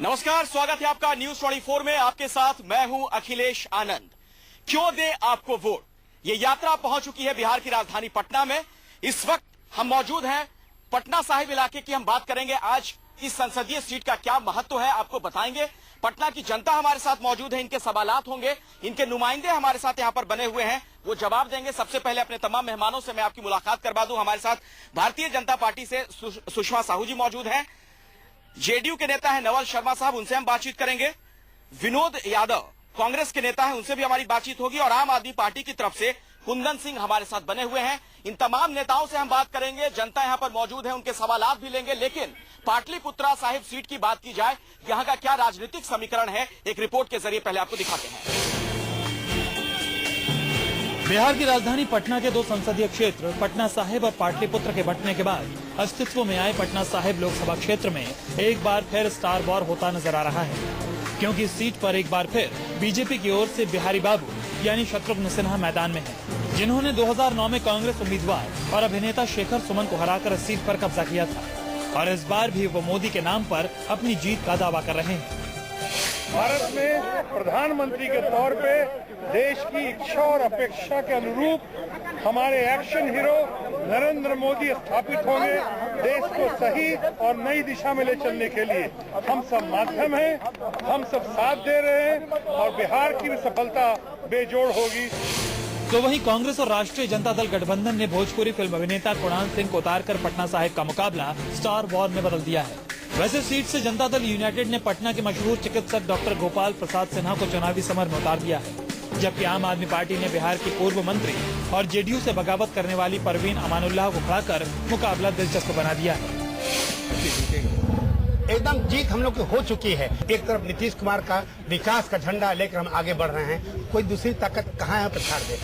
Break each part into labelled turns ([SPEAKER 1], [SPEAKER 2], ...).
[SPEAKER 1] नमस्कार, स्वागत है आपका न्यूज 24 में। आपके साथ मैं हूं अखिलेश आनंद। क्यों दे आपको वोट, ये यात्रा पहुंच चुकी है बिहार की राजधानी पटना में। इस वक्त हम मौजूद हैं पटना साहिब इलाके की। हम बात करेंगे आज इस संसदीय सीट का क्या महत्व है, आपको बताएंगे। पटना की जनता हमारे साथ मौजूद है, इनके सवालात होंगे, इनके नुमाइंदे हमारे साथ यहां पर बने हुए हैं, वो जवाब देंगे। सबसे पहले अपने तमाम मेहमानों से मैं आपकी मुलाकात करवा दूं। हमारे साथ भारतीय जनता पार्टी से सुषमा साहू जी मौजूद हैं, जेडीयू के नेता है नवल शर्मा साहब, उनसे हम बातचीत करेंगे। विनोद यादव कांग्रेस के नेता है, उनसे भी हमारी बातचीत होगी। और आम आदमी पार्टी की तरफ से कुंदन सिंह हमारे साथ बने हुए हैं। इन तमाम नेताओं से हम बात करेंगे, जनता यहां पर मौजूद है, उनके सवालात भी लेंगे। लेकिन पाटलिपुत्रा साहिब सीट की बात की जाए, यहां का क्या राजनीतिक समीकरण है, एक रिपोर्ट के जरिए पहले आपको दिखाते हैं।
[SPEAKER 2] बिहार की राजधानी पटना के दो संसदीय क्षेत्र पटना साहिब और पाटलिपुत्र के बंटने के बाद अस्तित्व में आए पटना साहिब लोकसभा क्षेत्र में एक बार फिर स्टार वॉर होता नजर आ रहा है, क्योंकि इस सीट पर एक बार फिर बीजेपी की ओर से बिहारी बाबू यानी शत्रुघ्न सिन्हा मैदान में है, जिन्होंने 2009 में कांग्रेस उम्मीदवार और अभिनेता शेखर सुमन को हराकर इस सीट पर कब्जा किया था। और इस बार भी वो मोदी के नाम पर अपनी जीत का दावा कर रहे हैं।
[SPEAKER 3] भारत में प्रधानमंत्री के तौर पे देश की इच्छा और अपेक्षा के अनुरूप हमारे एक्शन हीरो नरेंद्र मोदी स्थापित होंगे। देश को सही और नई दिशा में ले चलने के लिए हम सब माध्यम हैं, हम सब साथ दे रहे हैं और बिहार की भी सफलता बेजोड़ होगी।
[SPEAKER 2] तो वहीं कांग्रेस और राष्ट्रीय जनता दल गठबंधन ने भोजपुरी फिल्म अभिनेता कुणाल सिंह को उतारकर पटना साहिब का मुकाबला स्टार वॉर में बदल दिया है। वैसे सीट से जनता दल यूनाइटेड ने पटना के मशहूर चिकित्सक डॉक्टर गोपाल प्रसाद सिन्हा को चुनावी समर में उतार दिया है, जबकि आम आदमी पार्टी ने बिहार की पूर्व मंत्री और जेडीयू से बगावत करने वाली परवीन अमानुल्लाह को खड़ा कर मुकाबला दिलचस्प बना दिया है।
[SPEAKER 4] एकदम जीत हम लोग की हो चुकी है। एक तरफ नीतीश कुमार का विकास का झंडा लेकर हम आगे बढ़ रहे हैं, कोई दूसरी ताकत कहाँ है प्रचार दे।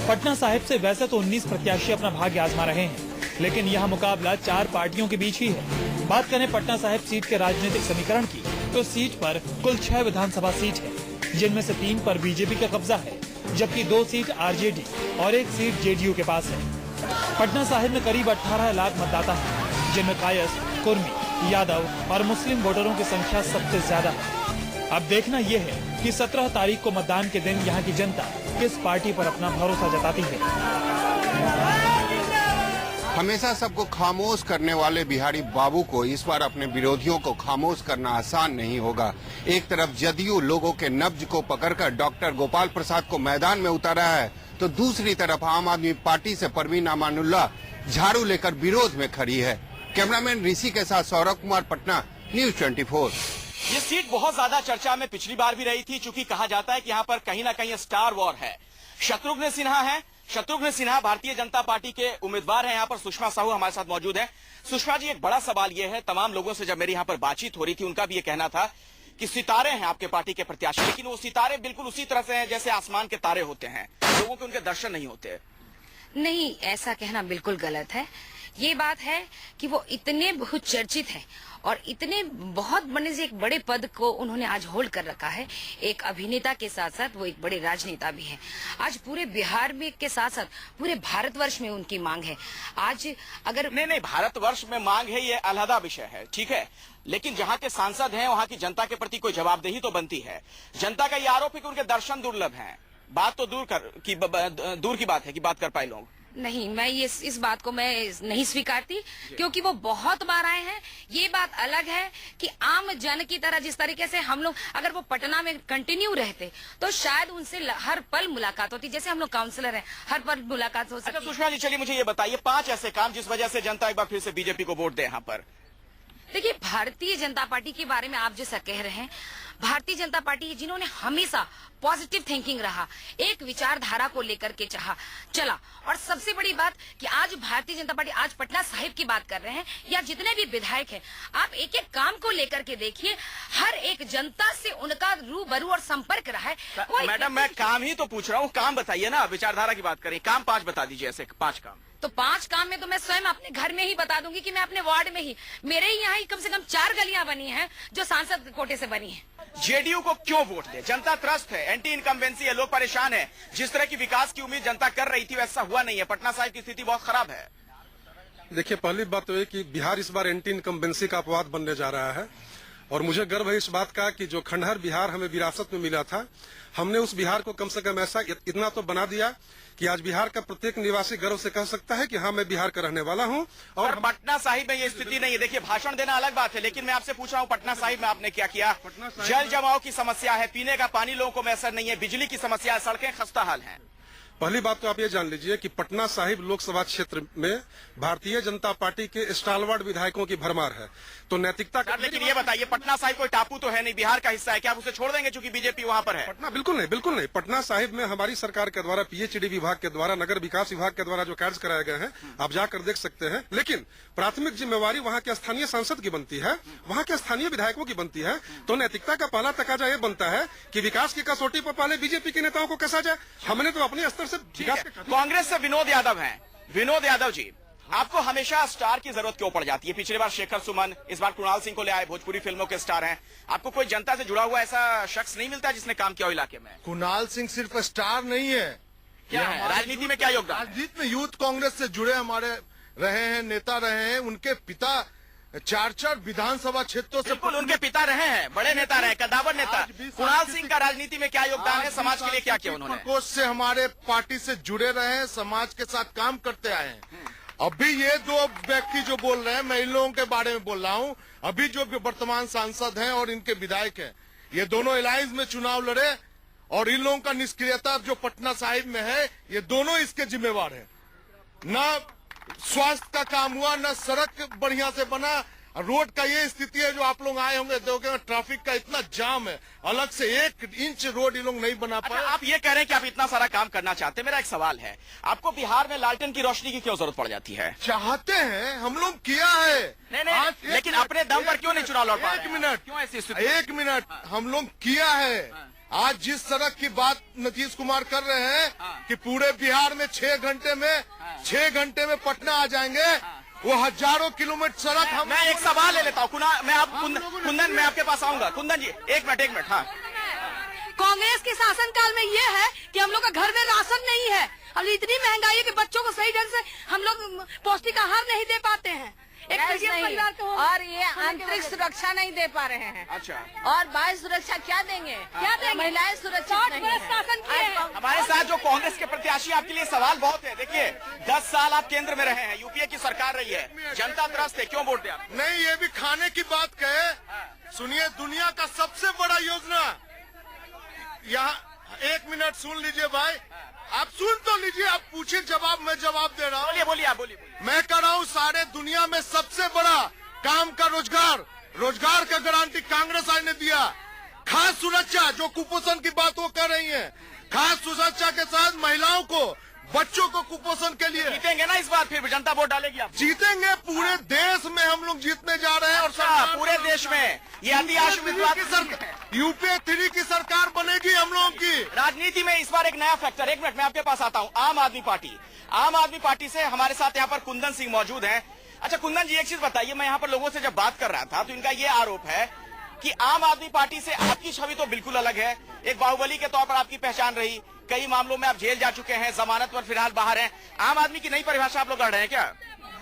[SPEAKER 2] पटना साहिब से वैसे तो 19 प्रत्याशी अपना भाग्य आजमा रहे हैं, लेकिन यह मुकाबला 4 पार्टियों के बीच ही है। बात करें पटना साहिब सीट के राजनीतिक समीकरण की, तो सीट पर कुल 6 विधानसभा सीट है, जिनमें से 3 पर बीजेपी का कब्जा है, जबकि 2 सीट आरजेडी और 1 सीट जेडीयू के पास है। पटना साहिब में करीब 18 लाख मतदाता है, जिनमें कायस्थ, कुर्मी, यादव और मुस्लिम वोटरों की संख्या सबसे ज्यादा है। अब देखना यह है कि 17 तारीख को मतदान के दिन यहाँ की जनता किस पार्टी पर अपना भरोसा जताती है।
[SPEAKER 5] हमेशा सबको खामोश करने वाले बिहारी बाबू को इस बार अपने विरोधियों को खामोश करना आसान नहीं होगा। एक तरफ जदयू लोगों के नब्ज को पकड़कर डॉक्टर गोपाल प्रसाद को मैदान में उतारा है, तो दूसरी तरफ आम आदमी पार्टी से परवीन अमानुल्लाह झाड़ू लेकर विरोध में खड़ी है। कैमरामैन ऋषि के साथ सौरभ कुमार, पटना, न्यूज 24।
[SPEAKER 1] ये सीट बहुत ज्यादा चर्चा में पिछली बार भी रही थी, चूंकि कहा जाता है कि यहाँ पर कहीं ना कहीं स्टार वॉर है। शत्रुघ्न सिन्हा है, शत्रुघ्न सिन्हा भारतीय जनता पार्टी के उम्मीदवार हैं। यहाँ पर सुषमा साहू हमारे साथ मौजूद हैं। सुषमा जी, एक बड़ा सवाल यह है, तमाम लोगों से जब मेरी यहाँ पर बातचीत हो रही थी, उनका भी ये कहना था कि सितारे हैं आपके पार्टी के प्रत्याशी, लेकिन वो सितारे बिल्कुल उसी तरह से हैं जैसे आसमान के तारे होते हैं, लोगों के उनके दर्शन नहीं होते।
[SPEAKER 6] नहीं, ऐसा कहना बिल्कुल गलत है। ये बात है कि वो इतने बहुत चर्चित हैं और इतने बहुत बड़े से एक बड़े पद को उन्होंने आज होल्ड कर रखा है। एक अभिनेता के साथ साथ वो एक बड़े राजनेता भी हैं। आज पूरे बिहार में के साथ साथ पूरे भारतवर्ष में उनकी मांग है। आज अगर
[SPEAKER 1] नहीं, भारतवर्ष में मांग है, ये अलहदा विषय है, ठीक है, लेकिन जहाँ के सांसद हैं वहाँ की जनता के प्रति कोई जवाबदेही तो बनती है। जनता का ये आरोप है कि उनके दर्शन दुर्लभ हैं। बात तो दूर की बात है कि बात कर पाए लोग।
[SPEAKER 6] नहीं, मैं इस बात को मैं नहीं स्वीकारती, क्योंकि वो बहुत बार आए हैं। ये बात अलग है कि आम जन की तरह जिस तरीके से हम लोग अगर वो पटना में कंटिन्यू रहते तो शायद उनसे हर पल मुलाकात होती, जैसे हम लोग काउंसलर हैं, हर पल मुलाकात हो सकती।
[SPEAKER 1] अच्छा सुषमा जी, चलिए मुझे ये बताइए 5 ऐसे काम जिस वजह से जनता एक बार फिर से बीजेपी को वोट दे यहाँ पर।
[SPEAKER 6] देखिए, भारतीय जनता पार्टी के बारे में आप जैसा कह रहे हैं, भारतीय जनता पार्टी जिन्होंने हमेशा पॉजिटिव थिंकिंग रहा, एक विचारधारा को लेकर के चला। और सबसे बड़ी बात कि आज भारतीय जनता पार्टी आज पटना साहिब की बात कर रहे हैं या जितने भी विधायक हैं, आप एक एक काम को लेकर के देखिए, हर एक जनता से उनका रूबरू और संपर्क रहा है।
[SPEAKER 1] मैडम, मैं काम ही तो पूछ रहा हूँ, काम बताइए ना, विचारधारा की बात करें, काम 5 बता दीजिए, ऐसे 5 काम।
[SPEAKER 6] तो 5 काम में तो मैं स्वयं अपने घर में ही बता दूंगी कि मैं अपने वार्ड में ही, मेरे ही यहाँ ही कम से कम 4 गलियां बनी हैं जो सांसद कोटे से बनी हैं।
[SPEAKER 1] जेडीयू को क्यों वोट दे? जनता त्रस्त है, एंटी इनकम्बेंसी है, लोग परेशान है। जिस तरह की विकास की उम्मीद जनता कर रही थी वैसा हुआ नहीं है। पटना साहिब की स्थिति बहुत खराब है।
[SPEAKER 7] देखिए, पहली बात तो है कि बिहार इस बार एंटी इनकम्बेंसी का अपवाद बनने जा रहा है। और मुझे गर्व है इस बात का कि जो खंडहर बिहार हमें विरासत में मिला था, हमने उस बिहार को कम से कम ऐसा इतना तो बना दिया कि आज बिहार का प्रत्येक निवासी गर्व से कह सकता है कि हाँ, मैं बिहार का रहने वाला हूँ।
[SPEAKER 1] और पटना साहिब में ये स्थिति नहीं है। देखिए, भाषण देना अलग बात है, लेकिन मैं आपसे पूछ रहा हूँ, पटना साहिब में आपने क्या किया? जल जमाव की समस्या है, पीने का पानी लोगों को मैसर नहीं है, बिजली की समस्या है, सड़कें खस्ता हाल हैं।
[SPEAKER 7] पहली बात तो आप ये जान लीजिए कि पटना साहिब लोकसभा क्षेत्र में भारतीय जनता पार्टी के स्टालवर्ड विधायकों की भरमार है, तो नैतिकता का।
[SPEAKER 1] लेकिन ये बताइए, पटना साहिब कोई टापू तो है नहीं, बिहार का हिस्सा है, क्या आप उसे छोड़ देंगे चूंकि बीजेपी वहां पर है?
[SPEAKER 7] पटना बिल्कुल नहीं, बिल्कुल नहीं। पटना साहिब में हमारी सरकार के द्वारा पीएचडी विभाग के द्वारा, नगर विकास विभाग के द्वारा जो कार्य कराए गए हैं, आप जाकर देख सकते हैं। लेकिन प्राथमिक जिम्मेवारी वहाँ के स्थानीय सांसद की बनती है, वहाँ के स्थानीय विधायकों की बनती है। तो नैतिकता का पहला तकाजा ये बनता है कि विकास की कसौटी पर पहले बीजेपी के नेताओं को कसा जाए। हमने तो अपने स्तर से विकास।
[SPEAKER 1] कांग्रेस से विनोद यादव हैं। विनोद यादव जी, आपको हमेशा स्टार की जरूरत क्यों पड़ जाती है? पिछली बार शेखर सुमन, इस बार कुणाल सिंह को ले आए, भोजपुरी फिल्मों के स्टार हैं। आपको कोई जनता से जुड़ा हुआ ऐसा शख्स नहीं मिलता जिसने काम किया हो इलाके में?
[SPEAKER 8] कुणाल सिंह सिर्फ स्टार नहीं है,
[SPEAKER 1] क्या है राजनीति में क्या योगदान?
[SPEAKER 8] राजनीति में यूथ कांग्रेस से जुड़े हमारे रहे हैं, नेता रहे हैं। उनके पिता 4 विधानसभा क्षेत्रों से,
[SPEAKER 1] बिल्कुल उनके पिता रहे हैं, बड़े नेता रहे, कद्दावर नेता। कुणाल सिंह का राजनीति में क्या योगदान है? समाज के लिए क्या किया उन्होंने?
[SPEAKER 8] प्रकोष्ठ से हमारे पार्टी से जुड़े रहे हैं, समाज के साथ काम करते आए हैं। अभी ये 2 व्यक्ति जो बोल रहे हैं, मैं इन लोगों के बारे में बोल रहा हूँ। अभी जो वर्तमान सांसद हैं और इनके विधायक हैं, ये दोनों अलायंस में चुनाव लड़े और इन लोगों का निष्क्रियता जो पटना साहिब में है, ये दोनों इसके जिम्मेवार हैं। न स्वास्थ्य का काम हुआ, न सड़क बढ़िया से बना। रोड का ये स्थिति है, जो आप लोग आए होंगे देखोगे, ट्रैफिक का इतना जाम है, अलग से 1 इंच रोड ये लोग नहीं बना पाए।
[SPEAKER 1] आप ये कह रहे हैं कि आप इतना सारा काम करना चाहते हैं। मेरा एक सवाल है, आपको बिहार में लालटेन की रोशनी की क्यों जरूरत पड़ जाती है?
[SPEAKER 8] चाहते हैं, हम लोग किया है।
[SPEAKER 1] नहीं, लेकिन अपने दम पर क्यों नहीं चुनाव लड़ पा रहे?
[SPEAKER 8] 1 मिनट,
[SPEAKER 1] क्यों ऐसी स्थिति?
[SPEAKER 8] 1 मिनट, हम लोग किया है। आज जिस सड़क की बात नीतीश कुमार कर रहे हैं कि पूरे बिहार में 6 घंटे में पटना आ जाएंगे, वो हजारों किलोमीटर सड़क।
[SPEAKER 1] मैं एक सवाल ले लेता हूँ, मैं आप कुंदन, मैं आपके पास आऊंगा। कुंदन जी, एक मिनट। हाँ,
[SPEAKER 9] कांग्रेस के शासनकाल में ये है कि हम लोग का घर में राशन नहीं है, और इतनी महंगाई है कि बच्चों को सही ढंग से हम लोग पौष्टिक आहार नहीं दे पाते हैं। एक परिवार को,
[SPEAKER 10] और ये आंतरिक सुरक्षा नहीं दे पा रहे हैं।
[SPEAKER 1] अच्छा,
[SPEAKER 10] और बाह्य सुरक्षा क्या देंगे? महिलाएं सुरक्षित नहीं है।
[SPEAKER 9] शासन किए हैं।
[SPEAKER 1] हमारे साथ जो कांग्रेस के प्रत्याशी, आपके लिए सवाल बहुत है। देखिए, 10 साल आप केंद्र में रहे हैं, यूपीए की सरकार रही है, जनता त्रस्त है, क्यों वोट दिया?
[SPEAKER 8] नहीं, ये भी खाने की बात कहे। सुनिए, दुनिया का सबसे बड़ा योजना यहाँ, 1 मिनट सुन लीजिए भाई, आप सुन तो लीजिए, आप पूछिए, जवाब मैं जवाब दे रहा हूँ।
[SPEAKER 1] बोलिए, आप बोलिए।
[SPEAKER 8] मैं कह रहा हूँ, सारे दुनिया में सबसे बड़ा काम का रोजगार का गारंटी कांग्रेस आज ने दिया। खास सुरक्षा, जो कुपोषण की बात वो कर रही है, खास सुरक्षा के साथ महिलाओं को, बच्चों को कुपोषण के लिए।
[SPEAKER 1] जीतेंगे ना इस बार? फिर जनता वोट डालेगी आप?
[SPEAKER 8] जीतेंगे, पूरे देश में हम लोग जीतने जा रहे हैं। और
[SPEAKER 1] पूरे देश में ये अति आशावादी
[SPEAKER 8] यूपीए 3 की सरकार बनेगी हम लोगों की।
[SPEAKER 1] राजनीति में इस बार एक नया फैक्टर, 1 मिनट मैं आपके पास आता हूँ। आम आदमी पार्टी से हमारे साथ यहाँ पर कुंदन सिंह मौजूद हैं। अच्छा कुंदन जी, एक चीज बताइए, मैं यहाँ पर लोगों से जब बात कर रहा था तो इनका ये आरोप है कि आम आदमी पार्टी से आपकी छवि तो बिल्कुल अलग है। एक बाहुबली के तौर पर आपकी पहचान रही, कई मामलों में आप जेल जा चुके हैं, जमानत पर फिलहाल बाहर हैं। आम आदमी की नई परिभाषा आप लोग गढ़ रहे हैं क्या?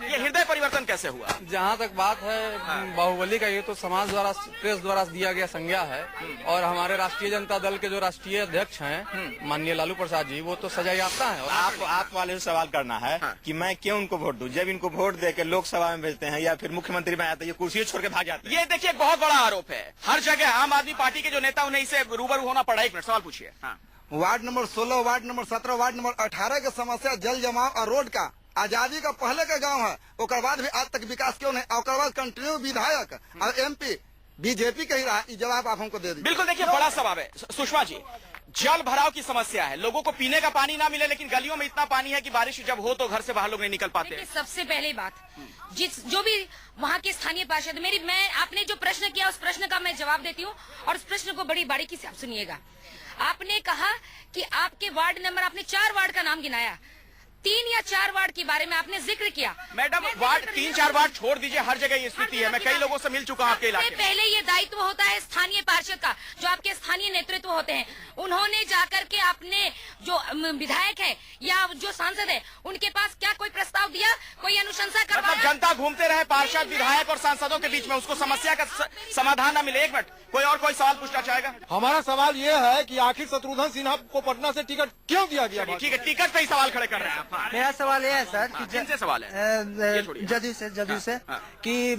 [SPEAKER 1] ये हृदय परिवर्तन कैसे हुआ?
[SPEAKER 11] जहाँ तक बात है बाहुबली का, ये तो समाज द्वारा, प्रेस द्वारा दिया गया संज्ञा है। और हमारे राष्ट्रीय जनता दल के जो राष्ट्रीय अध्यक्ष हैं माननीय लालू प्रसाद जी, वो तो सजा याफ्ता है।
[SPEAKER 12] और आप वाले से सवाल करना है कि मैं क्यों उनको वोट दूं, जब इनको वोट दे के लोकसभा में भेजते हैं या फिर मुख्यमंत्री में आते हैं, ये कुर्सी छोड़ के भाग जाते हैं।
[SPEAKER 1] ये देखिए, एक बहुत बड़ा आरोप है। हर जगह आम आदमी पार्टी के जो नेता, उन्हें इससे रूबरू होना पड़ा। 1 मिनट, सवाल पूछिए।
[SPEAKER 13] Ward number 16, ward number 17, ward number 18 के समस्या जल जमाव और रोड का आजादी का पहले का गांव है, ओकर बाद भी आज तक विकास क्यों नहीं? ओकर बाद कंटिन्यू विधायक और MP बीजेपी का ही रहा। जवाब आप हमको दे दीजिए।
[SPEAKER 1] बिल्कुल, देखिए बड़ा सवाल है। सुषमा जी, जल भराव की समस्या है, लोगों को पीने का पानी ना मिले, लेकिन गलियों में इतना पानी है कि बारिश जब हो तो घर से बाहर लोग नहीं निकल पाते।
[SPEAKER 6] सबसे पहली बात, जो भी वहाँ के स्थानीय पार्षद, आपने जो प्रश्न किया उस प्रश्न का मैं जवाब देती हूँ, और उस प्रश्न को बड़ी बारीकी से आप सुनिएगा। आपने कहा कि आपके वार्ड नंबर, आपने 4 वार्ड का नाम गिनाया, 3 या 4 वार्ड के बारे में आपने जिक्र किया।
[SPEAKER 1] मैडम वार्ड 3-4 वार्ड छोड़ दीजिए, हर जगह ये स्थिति है। मैं कई लोगों से मिल चुका हूँ आपके इलाके में।
[SPEAKER 6] पहले ये दायित्व होता है स्थानीय पार्षद का, जो आपके स्थानीय नेतृत्व होते हैं। उन्होंने जाकर के अपने जो विधायक है या जो सांसद है उनके पास क्या कोई प्रस्ताव दिया, कोई अनुशंसा करवाया?
[SPEAKER 1] मतलब जनता घूमते रहे पार्षद, विधायक और सांसदों के बीच में, उसको समस्या का समाधान न मिले। एक मिनट, कोई सवाल पूछना चाहेगा?
[SPEAKER 14] हमारा सवाल ये है कि आखिर शत्रुघ्न सिन्हा को पटना से टिकट क्यों दिया गया?
[SPEAKER 1] ठीक है, टिकट पे ही सवाल खड़े कर रहे हैं आप।
[SPEAKER 15] मेरा सवाल ये है सर कि
[SPEAKER 1] किनसे सवाल है?
[SPEAKER 15] जदयू से कि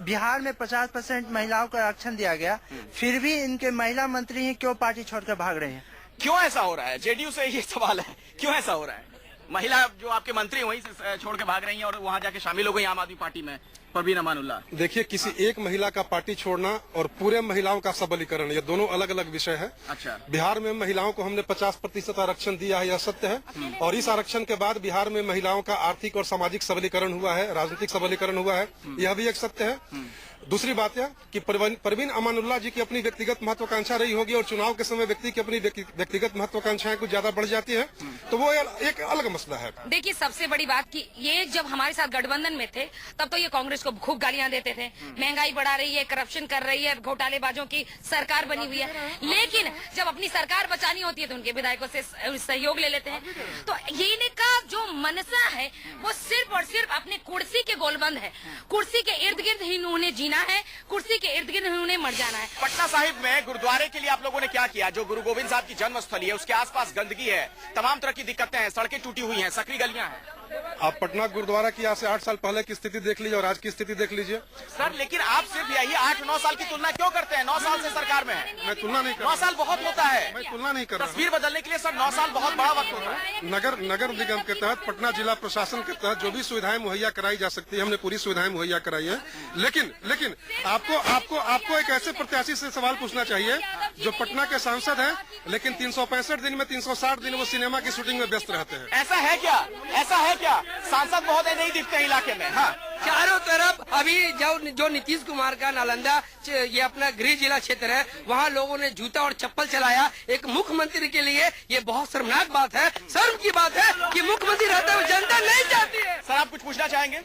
[SPEAKER 15] बिहार में 50% महिलाओं को आरक्षण दिया गया, फिर भी इनके महिला मंत्री ही क्यों पार्टी छोड़कर भाग रहे हैं?
[SPEAKER 1] क्यों ऐसा हो रहा है? जेडीयू से ये सवाल है, क्यों ऐसा हो रहा है? महिला जो आपके मंत्री वहीं से छोड़ के भाग रही हैं और वहाँ जाके शामिल हो गई आम आदमी पार्टी में। परवीन अमानुल्लाह,
[SPEAKER 7] देखिए, किसी एक महिला का पार्टी छोड़ना और पूरे महिलाओं का सबलीकरण, ये दोनों अलग अलग विषय है।
[SPEAKER 1] अच्छा, बिहार
[SPEAKER 7] में महिलाओं को हमने 50% आरक्षण दिया है, यह सत्य है। और इस आरक्षण के बाद बिहार में महिलाओं का आर्थिक और सामाजिक सबलीकरण हुआ है, राजनीतिक सबलीकरण हुआ है, यह भी एक सत्य है। दूसरी बात यह कि परवीन अमानुल्लाह जी की अपनी व्यक्तिगत महत्वाकांक्षा रही होगी और चुनाव के समय व्यक्ति की अपनी व्यक्तिगत महत्वाकांक्षाएं कुछ ज्यादा बढ़ जाती है, तो वो एक अलग मसला है।
[SPEAKER 6] देखिए, सबसे बड़ी बात कि ये जब हमारे साथ गठबंधन में थे तब तो ये कांग्रेस को खूब गालियां देते थे, महंगाई बढ़ा रही है, करप्शन कर रही है, घोटालेबाजों की सरकार बनी हुई है। लेकिन जब अपनी सरकार बचानी होती है तो उनके विधायकों से सहयोग ले लेते हैं। तो ये इनका जो मनसा है वो सिर्फ और सिर्फ अपने कुर्सी के गोलबंद है। कुर्सी के इर्द गिर्द ही उन्हें जीना है, कुर्सी के इर्द गिर्द उन्हें मर जाना है।
[SPEAKER 1] पटना साहिब में गुरुद्वारे के लिए आप लोगों ने क्या किया? जो गुरु गोविंद साहब की जन्मस्थली है उसके आसपास गंदगी है, तमाम तरह की दिक्कतें हैं, सड़कें टूटी हुई हैं, सकरी गलियां हैं।
[SPEAKER 7] आप पटना गुरुद्वारा की आज से 8 साल पहले की स्थिति देख लीजिए और आज की स्थिति देख लीजिए।
[SPEAKER 1] सर, लेकिन आप सिर्फ यही 8-9 साल की तुलना क्यों करते हैं? 9 साल से सरकार में है।
[SPEAKER 7] मैं तुलना नहीं कर
[SPEAKER 1] 9 साल बहुत होता है।
[SPEAKER 7] मैं तुलना नहीं कर रहा।
[SPEAKER 1] तस्वीर बदलने के लिए सर 9 साल बहुत बड़ा वक्त होता है।
[SPEAKER 7] नगर निगम के तहत, पटना जिला प्रशासन के तहत जो भी सुविधाएं मुहैया कराई जा सकती है, हमने पूरी सुविधाएं मुहैया कराई है। लेकिन आपको एक ऐसे प्रत्याशी से सवाल पूछना चाहिए जो पटना के सांसद हैं, लेकिन 365 दिन में 360 दिन वो सिनेमा की शूटिंग में व्यस्त रहते हैं।
[SPEAKER 1] ऐसा है क्या? सांसद महोदय नहीं दिखते हैं इलाके में? हाँ,
[SPEAKER 16] चारों तरफ अभी जो नीतीश कुमार का नालंदा ये अपना गृह जिला क्षेत्र है, वहाँ लोगों ने जूता और चप्पल चलाया। एक मुख्यमंत्री के लिए ये बहुत शर्मनाक बात है, शर्म की बात है कि मुख्यमंत्री रहते हुए जनता नहीं चाहती है।
[SPEAKER 1] सर, आप कुछ पूछना चाहेंगे?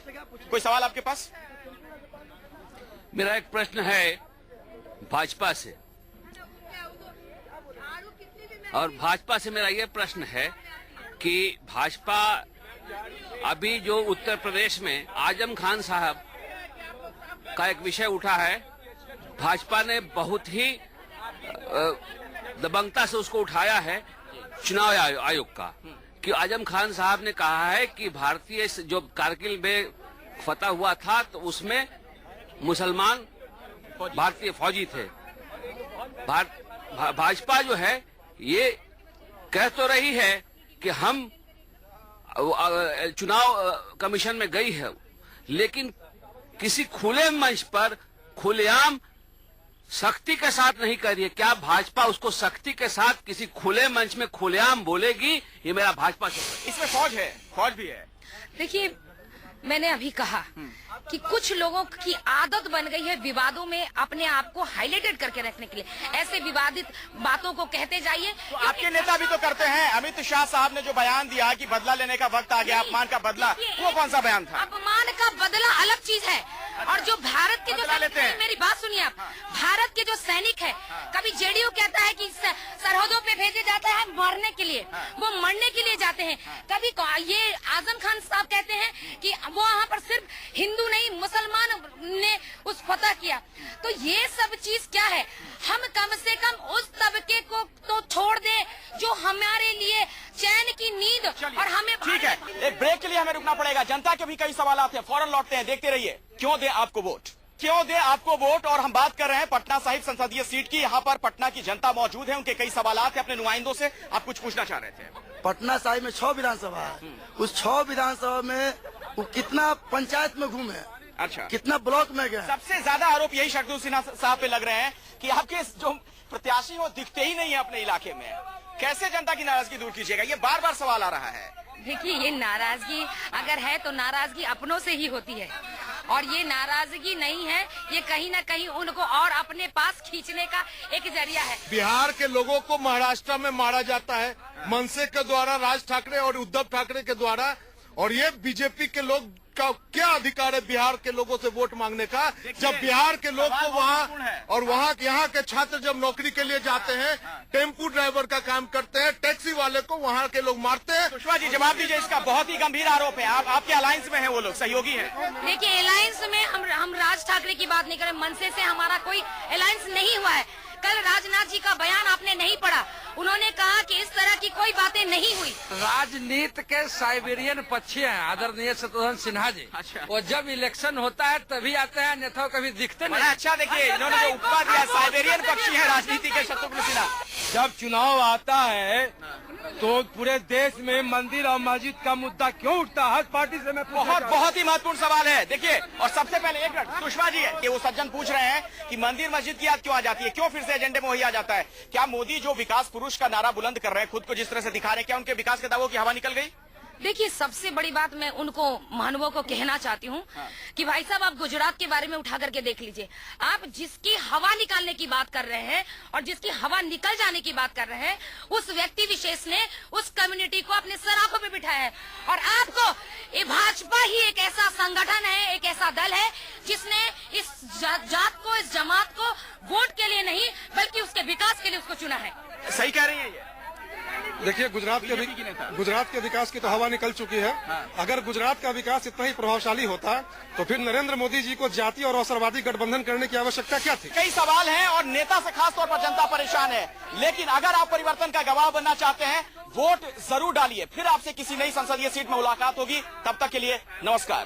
[SPEAKER 1] कोई सवाल आपके पास?
[SPEAKER 17] मेरा एक प्रश्न है भाजपा से, और भाजपा से मेरा ये प्रश्न है कि भाजपा अभी जो उत्तर प्रदेश में आजम खान साहब का एक विषय उठा है, भाजपा ने बहुत ही दबंगता से उसको उठाया है चुनाव आयोग का, कि आजम खान साहब ने कहा है कि भारतीय जो कारगिल में फतह हुआ था तो उसमें मुसलमान भारतीय फौजी थे। भाजपा जो है ये कह तो रही है कि हम चुनाव कमीशन में गई है, लेकिन किसी खुले मंच पर खुलेआम सख्ती के साथ नहीं कर रही है। क्या भाजपा उसको सख्ती के साथ किसी खुले मंच में खुलेआम बोलेगी? ये मेरा भाजपा से।
[SPEAKER 1] इसमें फौज भी है।
[SPEAKER 6] देखिए, मैंने अभी कहा कि कुछ लोगों की आदत बन गई है विवादों में अपने आप को हाईलाइटेड करके रखने के लिए। ऐसे विवादित बातों को कहते जाइए।
[SPEAKER 1] तो आपके नेता भी तो करते हैं। अमित शाह साहब ने जो बयान दिया कि बदला लेने का वक्त आ गया, अपमान का बदला, वो कौन सा बयान था?
[SPEAKER 6] अपमान का बदला अलग चीज है। और जो भारत के जो मेरी बात सुनिए आप, भारत के जो सैनिक है, कभी जेडीयू कहता है कि सरहदों पे भेजे जाता है मरने के लिए, वो मरने के लिए जाते हैं। कभी ये आजम खान साहब कहते हैं कि वो वहाँ पर सिर्फ हिंदू नहीं मुसलमान ने उस फतह किया। तो ये सब चीज क्या है? हम कम से कम उस तबके को तो छोड़ दे जो हमारे लिए चैन की नींद और हमें।
[SPEAKER 1] ठीक है, एक ब्रेक के लिए हमें रुकना पड़ेगा। जनता के भी कई सवाल आते हैं, फौरन लौटते हैं। देखते रहिए क्यों दे आपको वोट। और हम बात कर रहे हैं पटना साहिब संसदीय सीट की। यहाँ पर पटना की जनता मौजूद है, उनके कई सवाल हैं अपने नुमाइंदों से। आप कुछ पूछना चाह रहे थे?
[SPEAKER 13] पटना साहिब में 6 विधानसभा है, उस 6 विधानसभा में वो कितना पंचायत में घूमे,
[SPEAKER 1] अच्छा,
[SPEAKER 13] कितना ब्लॉक में गए।
[SPEAKER 1] सबसे ज्यादा आरोप यही शरदू सिन्हा साहब पे लग रहे हैं कि आपके जो प्रत्याशी वो दिखते ही नहीं है अपने इलाके में। कैसे जनता की नाराजगी दूर कीजिएगा? ये बार बार सवाल आ रहा है।
[SPEAKER 6] देखिए, ये नाराजगी अगर है तो नाराजगी अपनों से ही होती है, और ये नाराजगी नहीं है, ये कहीं ना कहीं उनको और अपने पास खींचने का एक जरिया है।
[SPEAKER 8] बिहार के लोगों को महाराष्ट्र में मारा जाता है, मनसे के द्वारा, राज ठाकरे और उद्धव ठाकरे के द्वारा। और ये बीजेपी के लोग का क्या अधिकार है बिहार के लोगों से वोट मांगने का, जब बिहार के लोग को वहाँ और वहाँ यहाँ के छात्र जब नौकरी के लिए जाते हैं, टेम्पू ड्राइवर का काम करते हैं, टैक्सी वाले को वहाँ के लोग मारते हैं।
[SPEAKER 1] सुषमा जी जवाब दीजिए, इसका बहुत ही गंभीर आरोप है। आपके अलायंस में है वो लोग, सहयोगी हैं।
[SPEAKER 6] देखिए अलायंस में हम राज ठाकरे की बात नहीं करें, मनसे से हमारा कोई अलायंस नहीं हुआ है। कल राजनाथ जी का बयान आपने नहीं पढ़ा, उन्होंने कहा कि इस तरह की कोई बातें नहीं हुई।
[SPEAKER 16] राजनीति के साइबेरियन पक्षी हैं आदरणीय शत्रुघ्न सिन्हा जी।
[SPEAKER 1] अच्छा।
[SPEAKER 16] और जब इलेक्शन होता है तभी आते हैं, अन्यथा कभी दिखते नहीं।
[SPEAKER 1] अच्छा देखिए, इन्होंने जो उपमा दिया, साइबेरियन पक्षी है राजनीति के शत्रुघ्न सिन्हा।
[SPEAKER 14] जब चुनाव आता है तो पूरे देश में मंदिर और मस्जिद का मुद्दा क्यों उठता है? हर पार्टी से मैं
[SPEAKER 1] बहुत ही महत्वपूर्ण सवाल है। देखिए, और सबसे पहले एक मिनट सुषमा जी है कि वो सज्जन पूछ रहे हैं कि मंदिर मस्जिद की याद क्यों आ जाती है, क्यों फिर से एजेंडे में वही आ जाता है? क्या मोदी जो विकास पुरुष का नारा बुलंद कर रहे हैं, खुद को जिस तरह से दिखा रहे हैं, क्या उनके विकास के दावों की हवा निकल गई?
[SPEAKER 6] देखिए सबसे बड़ी बात मैं उनको महानुभाव को कहना चाहती हूँ कि भाई साहब आप गुजरात के बारे में उठा करके देख लीजिए। आप जिसकी हवा निकालने की बात कर रहे हैं और जिसकी हवा निकल जाने की बात कर रहे हैं, उस व्यक्ति विशेष ने उस कम्युनिटी को अपने सराखों पे बिठाया है। और आपको ये भाजपा ही एक ऐसा संगठन है, एक ऐसा दल है जिसने इस जात को, इस जमात को वोट के लिए नहीं बल्कि उसके विकास के लिए उसको चुना है।
[SPEAKER 1] सही कह रही है ये।
[SPEAKER 7] देखिए, गुजरात के विकास की तो हवा निकल चुकी है। अगर गुजरात का विकास इतना ही प्रभावशाली होता तो फिर नरेंद्र मोदी जी को जाति और अवसरवादी गठबंधन करने की आवश्यकता क्या थी?
[SPEAKER 1] कई सवाल हैं और नेता से खास तौर पर जनता परेशान है। लेकिन अगर आप परिवर्तन का गवाह बनना चाहते हैं, वोट जरूर डालिए। फिर आपसे किसी नई संसदीय सीट में मुलाकात होगी। तब तक के लिए नमस्कार।